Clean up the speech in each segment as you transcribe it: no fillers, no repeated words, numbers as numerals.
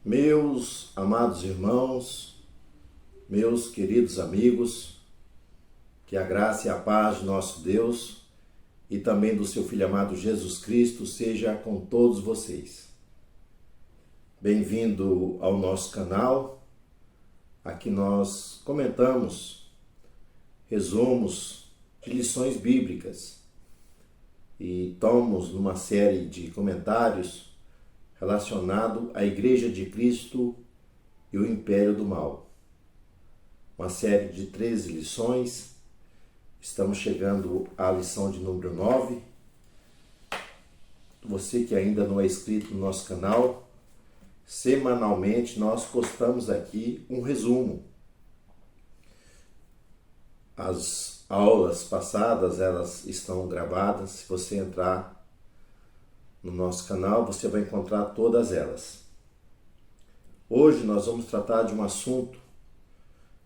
Meus amados irmãos, meus queridos amigos, que a graça e a paz de nosso Deus e também do seu Filho amado Jesus Cristo seja com todos vocês. Bem-vindo ao nosso canal. Aqui nós comentamos resumos de lições bíblicas e estamos numa série de comentários relacionado à Igreja de Cristo e o Império do Mal. Uma série de 13 lições. Estamos chegando à lição de número 9. Você que ainda não é inscrito no nosso canal, semanalmente nós postamos aqui um resumo. As aulas passadas, elas estão gravadas. Se você entrar no nosso canal, você vai encontrar todas elas. Hoje nós vamos tratar de um assunto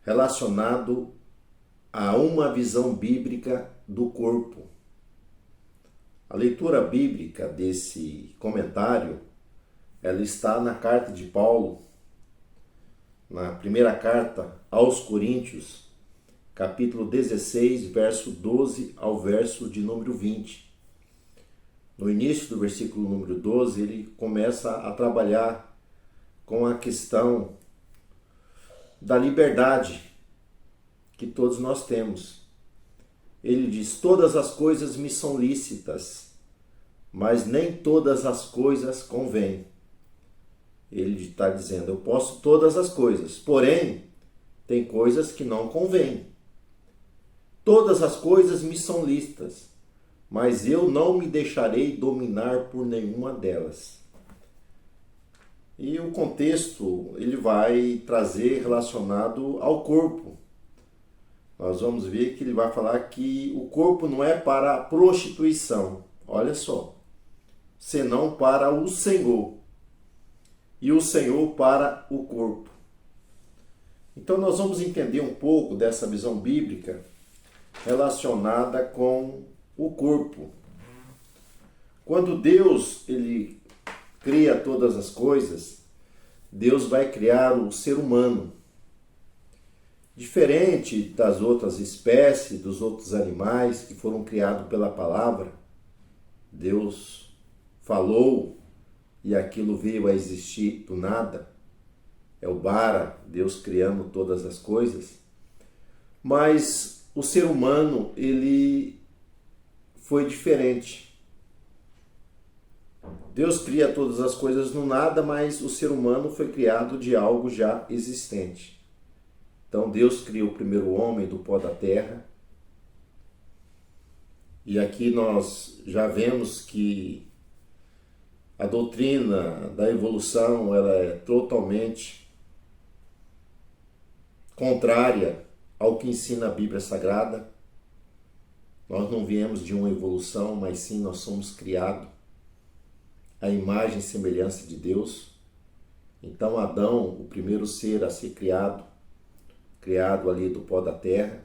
relacionado a uma visão bíblica do corpo. A leitura bíblica desse comentário, ela está na carta de Paulo, na primeira carta aos Coríntios, capítulo 16, verso 12 ao verso de número 20. No início do versículo número 12, ele começa a trabalhar com a questão da liberdade que todos nós temos. Ele diz: todas as coisas me são lícitas, mas nem todas as coisas convêm. Ele está dizendo: eu posso todas as coisas, porém, tem coisas que não convêm. Todas as coisas me são lícitas, mas eu não me deixarei dominar por nenhuma delas. E o contexto ele vai trazer relacionado ao corpo. Nós vamos ver que ele vai falar que o corpo não é para a prostituição, olha só, senão para o Senhor, e o Senhor para o corpo. Então nós vamos entender um pouco dessa visão bíblica relacionada com o corpo. Quando Deus ele cria todas as coisas, Deus vai criar o ser humano. Diferente das outras espécies, dos outros animais que foram criados pela palavra, Deus falou e aquilo veio a existir do nada. É o bara, Deus criando todas as coisas. Mas o ser humano, ele foi diferente. Deus cria todas as coisas no nada, mas o ser humano foi criado de algo já existente. Então Deus criou o primeiro homem do pó da terra. E aqui nós já vemos que a doutrina da evolução ela é totalmente contrária ao que ensina a Bíblia Sagrada. Nós não viemos de uma evolução, mas sim nós somos criados à imagem e semelhança de Deus. Então Adão, o primeiro ser a ser criado ali do pó da terra.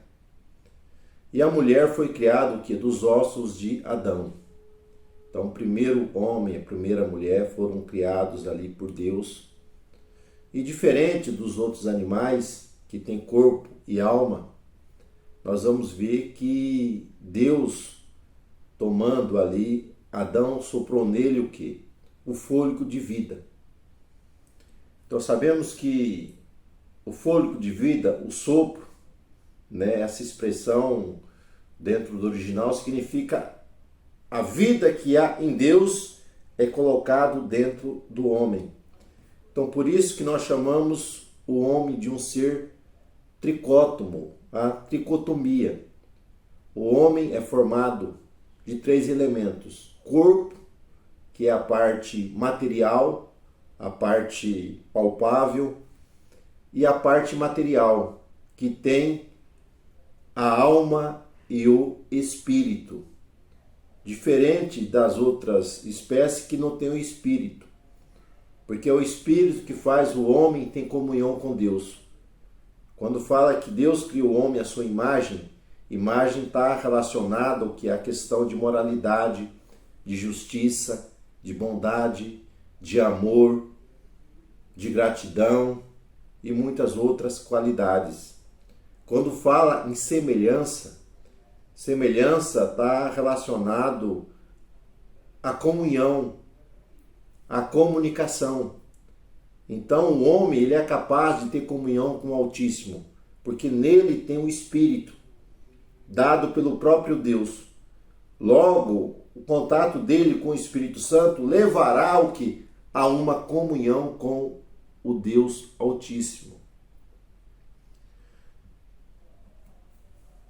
E a mulher foi criada o quê? Dos ossos de Adão. Então o primeiro homem, a primeira mulher foram criados ali por Deus. E diferente dos outros animais que têm corpo e alma, nós vamos ver que Deus, tomando ali, Adão soprou nele o quê? O fôlego de vida. Então sabemos que o fôlego de vida, o sopro, né, essa expressão dentro do original significa a vida que há em Deus é colocado dentro do homem. Então por isso que nós chamamos o homem de um ser tricótomo, a tricotomia. O homem é formado de 3 elementos: corpo, que é a parte material, a parte palpável, e a parte material, que tem a alma e o espírito. Diferente das outras espécies que não tem o espírito, porque é o espírito que faz o homem ter comunhão com Deus. Quando fala que Deus criou o homem à sua imagem, imagem está relacionada ao que é a questão de moralidade, de justiça, de bondade, de amor, de gratidão e muitas outras qualidades. Quando fala em semelhança, semelhança está relacionado à comunhão, à comunicação. Então o homem ele é capaz de ter comunhão com o Altíssimo, porque nele tem o Espírito, dado pelo próprio Deus. Logo, o contato dele com o Espírito Santo levará ao que? A uma comunhão com o Deus Altíssimo.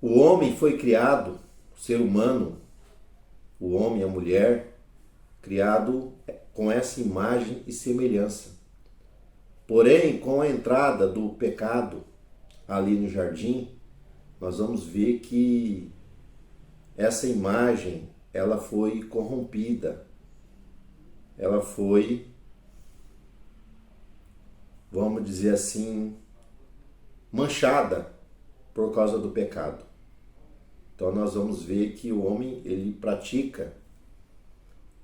O homem foi criado, o ser humano, o homem e a mulher, criado com essa imagem e semelhança. Porém, com a entrada do pecado ali no jardim, nós vamos ver que essa imagem, ela foi corrompida. Ela foi, vamos dizer assim, manchada por causa do pecado. Então nós vamos ver que o homem, ele pratica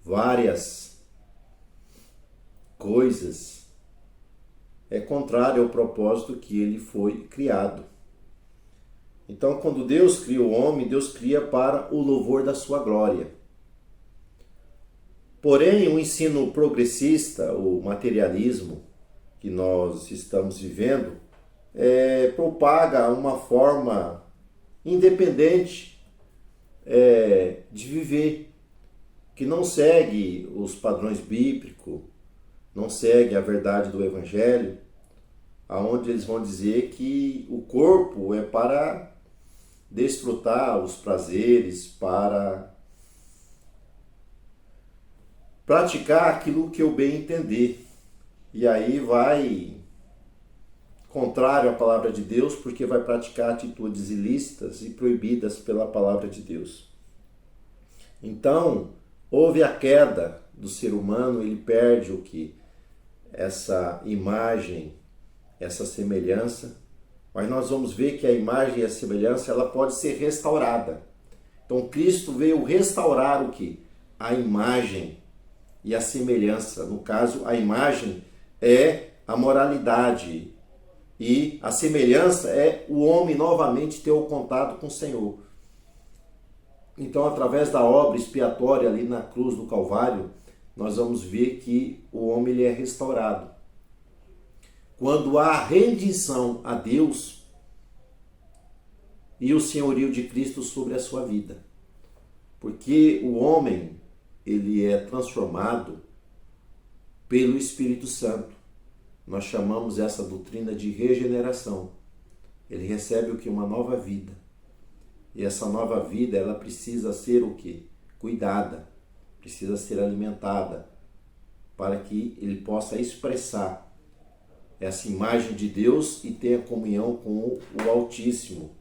várias coisas, é contrário ao propósito que ele foi criado. Então, quando Deus cria o homem, Deus cria para o louvor da sua glória. Porém, o ensino progressista, o materialismo que nós estamos vivendo, propaga uma forma independente de viver, que não segue os padrões bíblicos, não segue a verdade do Evangelho, aonde eles vão dizer que o corpo é para desfrutar os prazeres, para praticar aquilo que eu bem entender. E aí vai contrário à palavra de Deus, porque vai praticar atitudes ilícitas e proibidas pela palavra de Deus. Então, houve a queda do ser humano, ele perde o que? Essa imagem, essa semelhança, mas nós vamos ver que a imagem e a semelhança, ela pode ser restaurada. Então Cristo veio restaurar o que? A imagem e a semelhança. No caso, a imagem é a moralidade e a semelhança é o homem novamente ter o contato com o Senhor. Então, através da obra expiatória ali na cruz do Calvário, nós vamos ver que o homem ele é restaurado. Quando há rendição a Deus e o senhorio de Cristo sobre a sua vida. Porque o homem, ele é transformado pelo Espírito Santo. Nós chamamos essa doutrina de regeneração. Ele recebe o que? Uma nova vida. E essa nova vida, ela precisa ser o quê? Cuidada, precisa ser alimentada, para que ele possa expressar essa imagem de Deus e tenha comunhão com o Altíssimo.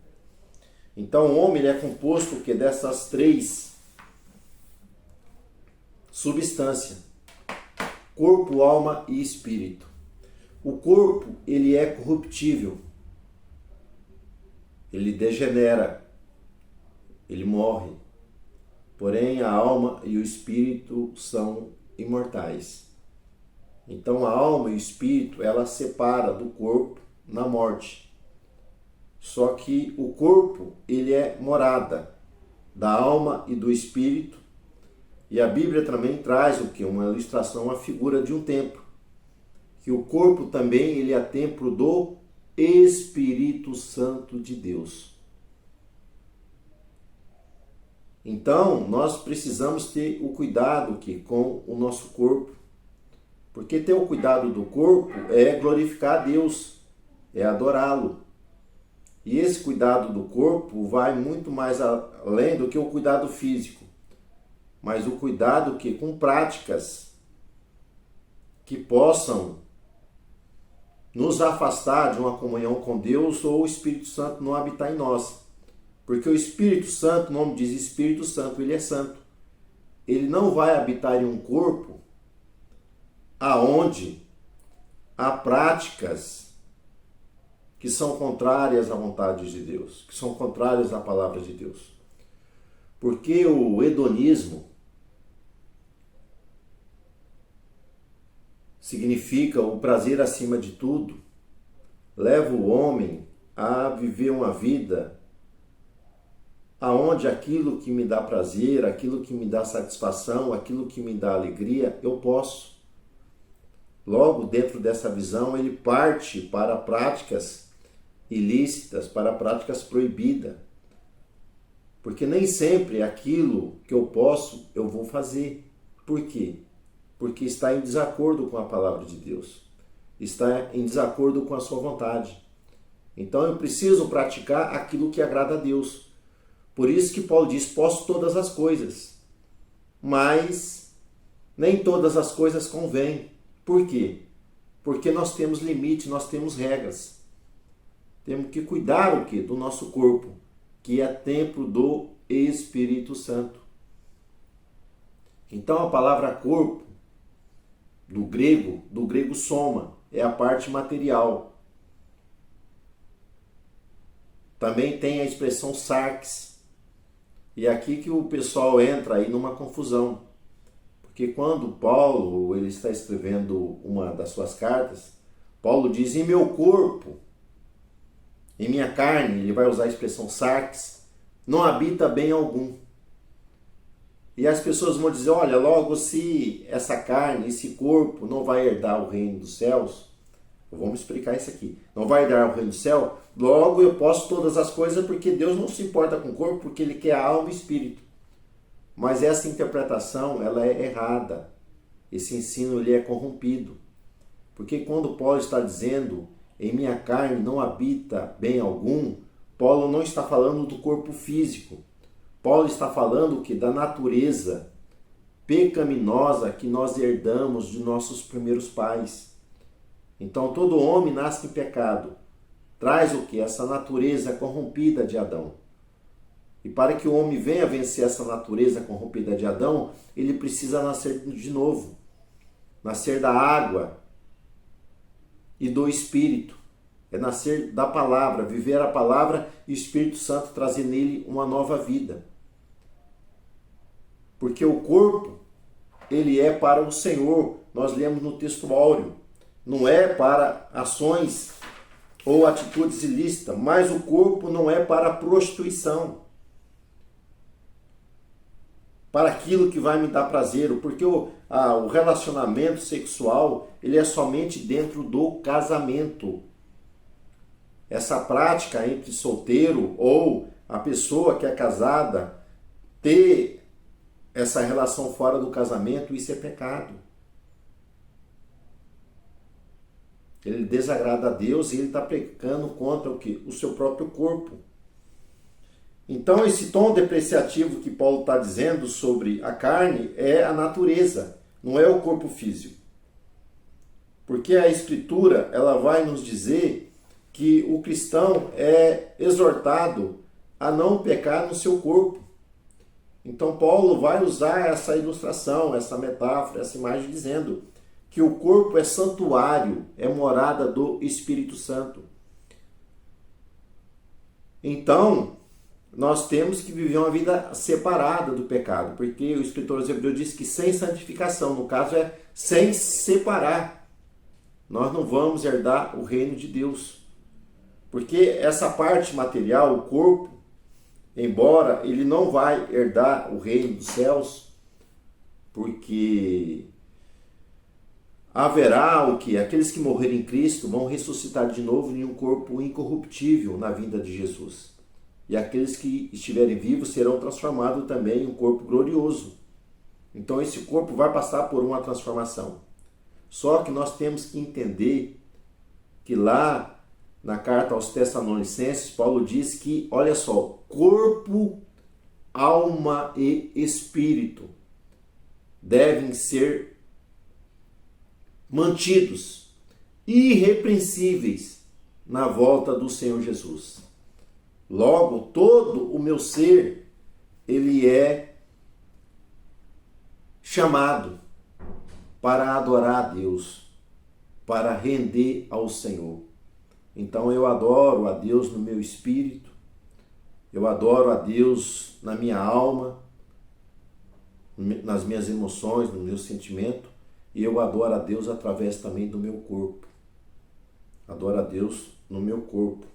Então o homem ele é composto que dessas três substâncias: corpo, alma e espírito. O corpo ele é corruptível, ele degenera, ele morre. Porém a alma e o espírito são imortais. Então a alma e o espírito, ela separa do corpo na morte. Só que o corpo, ele é morada da alma e do espírito. E a Bíblia também traz o que? Uma ilustração, uma figura de um templo. Que o corpo também, ele é templo do Espírito Santo de Deus. Então, nós precisamos ter o cuidado que, com o nosso corpo. Porque ter o cuidado do corpo é glorificar a Deus, é adorá-lo. E esse cuidado do corpo vai muito mais além do que o cuidado físico. Mas o cuidado que com práticas que possam nos afastar de uma comunhão com Deus ou o Espírito Santo não habitar em nós. Porque o Espírito Santo, o nome diz Espírito Santo, ele é santo. Ele não vai habitar em um corpo aonde há práticas que são contrárias à vontade de Deus, que são contrárias à palavra de Deus. Porque o hedonismo significa o prazer acima de tudo, leva o homem a viver uma vida aonde aquilo que me dá prazer, aquilo que me dá satisfação, aquilo que me dá alegria, eu posso. Logo, dentro dessa visão, ele parte para práticas ilícitas, para práticas proibidas. Porque nem sempre aquilo que eu posso, eu vou fazer. Por quê? Porque está em desacordo com a palavra de Deus. Está em desacordo com a sua vontade. Então eu preciso praticar aquilo que agrada a Deus. Por isso que Paulo diz, posso todas as coisas. Mas nem todas as coisas convêm. Por quê? Porque nós temos limite, nós temos regras. Temos que cuidar o quê? Do nosso corpo, que é templo do Espírito Santo. Então a palavra corpo, do grego soma, é a parte material. Também tem a expressão sarx. E é aqui que o pessoal entra aí numa confusão. Porque quando Paulo ele está escrevendo uma das suas cartas, Paulo diz, em meu corpo, em minha carne, ele vai usar a expressão sarx, não habita bem algum. E as pessoas vão dizer, olha, logo se essa carne, esse corpo não vai herdar o reino dos céus, vamos explicar isso aqui, não vai herdar o reino do céu, logo eu posso todas as coisas porque Deus não se importa com o corpo, porque Ele quer a alma e espírito. Mas essa interpretação, ela é errada. Esse ensino, ele é corrompido. Porque quando Paulo está dizendo, em minha carne não habita bem algum, Paulo não está falando do corpo físico. Paulo está falando que da natureza pecaminosa que nós herdamos de nossos primeiros pais. Então todo homem nasce em pecado. Traz o que? Essa natureza corrompida de Adão. E para que o homem venha vencer essa natureza corrompida de Adão, ele precisa nascer de novo. Nascer da água e do Espírito. É nascer da palavra, viver a palavra e o Espírito Santo trazer nele uma nova vida. Porque o corpo, ele é para o Senhor. Nós lemos no texto áureo. Não é para ações ou atitudes ilícitas, mas o corpo não é para a prostituição. Para aquilo que vai me dar prazer, porque o relacionamento sexual, ele é somente dentro do casamento. Essa prática entre solteiro ou a pessoa que é casada, ter essa relação fora do casamento, isso é pecado. Ele desagrada a Deus e ele está pecando contra o quê? O seu próprio corpo. Então, esse tom depreciativo que Paulo está dizendo sobre a carne é a natureza, não é o corpo físico. Porque a Escritura, ela vai nos dizer que o cristão é exortado a não pecar no seu corpo. Então, Paulo vai usar essa ilustração, essa metáfora, essa imagem, dizendo que o corpo é santuário, é morada do Espírito Santo. Então, nós temos que viver uma vida separada do pecado, porque o escritor aos Hebreus diz que sem santificação, no caso é sem separar, nós não vamos herdar o reino de Deus. Porque essa parte material, o corpo, embora ele não vai herdar o reino dos céus, porque haverá o que? Aqueles que morrerem em Cristo vão ressuscitar de novo em um corpo incorruptível na vinda de Jesus. E aqueles que estiverem vivos serão transformados também em um corpo glorioso. Então esse corpo vai passar por uma transformação. Só que nós temos que entender que lá na carta aos Tessalonicenses, Paulo diz que, olha só, corpo, alma e espírito devem ser mantidos irrepreensíveis na volta do Senhor Jesus. Logo, todo o meu ser, ele é chamado para adorar a Deus, para render ao Senhor. Então eu adoro a Deus no meu espírito, eu adoro a Deus na minha alma, nas minhas emoções, no meu sentimento, e eu adoro a Deus através também do meu corpo. Adoro a Deus no meu corpo.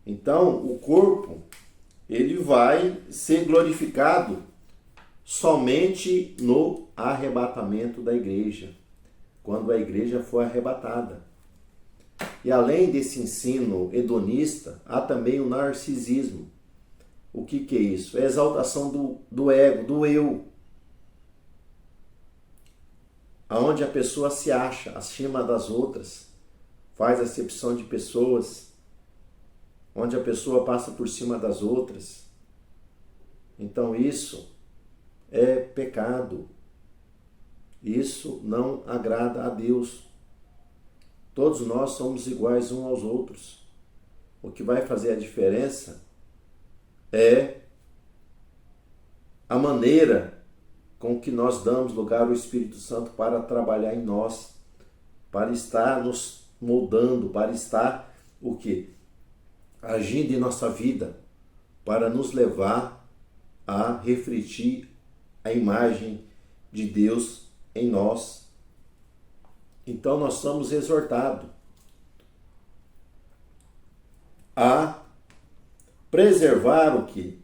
Então, o corpo, ele vai ser glorificado somente no arrebatamento da igreja, quando a igreja for arrebatada. E além desse ensino hedonista, há também o narcisismo. O que é isso? É a exaltação do ego, do eu. Onde a pessoa se acha acima das outras, faz acepção de pessoas, onde a pessoa passa por cima das outras. Então isso é pecado. Isso não agrada a Deus. Todos nós somos iguais uns aos outros. O que vai fazer a diferença é a maneira com que nós damos lugar ao Espírito Santo para trabalhar em nós, para estar nos moldando, para estar o quê? Agindo em nossa vida, para nos levar a refletir a imagem de Deus em nós. Então nós somos exortados a preservar o que?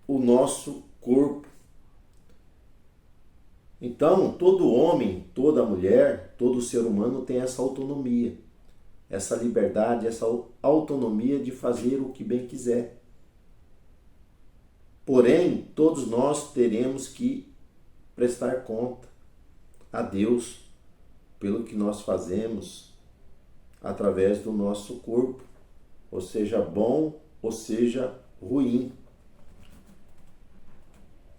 O nosso corpo. Então, todo homem, toda mulher, todo ser humano tem essa autonomia, essa liberdade, essa autonomia de fazer o que bem quiser. Porém, todos nós teremos que prestar conta a Deus pelo que nós fazemos através do nosso corpo, ou seja bom, ou seja ruim.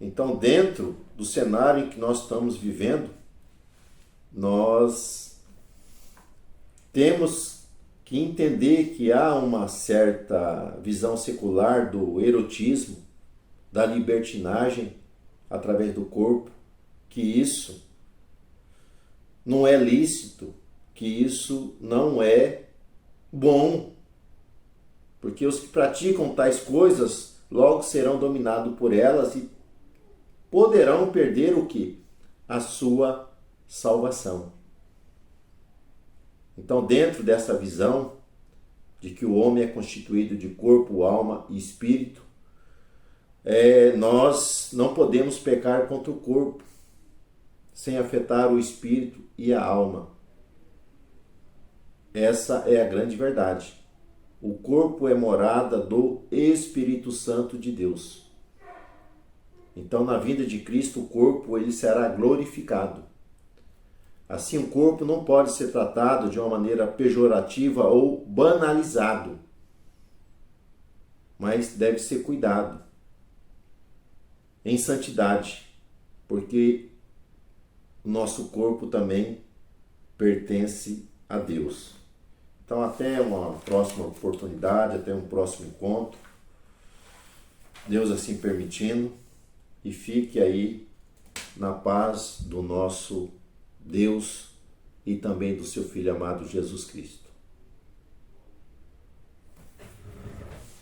Então, dentro do cenário em que nós estamos vivendo, nós temos que entender que há uma certa visão secular do erotismo, da libertinagem através do corpo, que isso não é lícito, que isso não é bom, porque os que praticam tais coisas logo serão dominados por elas e poderão perder o que? A sua salvação. Então, dentro dessa visão de que o homem é constituído de corpo, alma e espírito, nós não podemos pecar contra o corpo sem afetar o espírito e a alma. Essa é a grande verdade. O corpo é morada do Espírito Santo de Deus. Então, na vinda de Cristo, o corpo ele será glorificado. Assim, o corpo não pode ser tratado de uma maneira pejorativa ou banalizado, mas deve ser cuidado em santidade, porque o nosso corpo também pertence a Deus. Então, até uma próxima oportunidade, até um próximo encontro, Deus assim permitindo, e fique aí na paz do nosso Deus e também do seu Filho amado Jesus Cristo.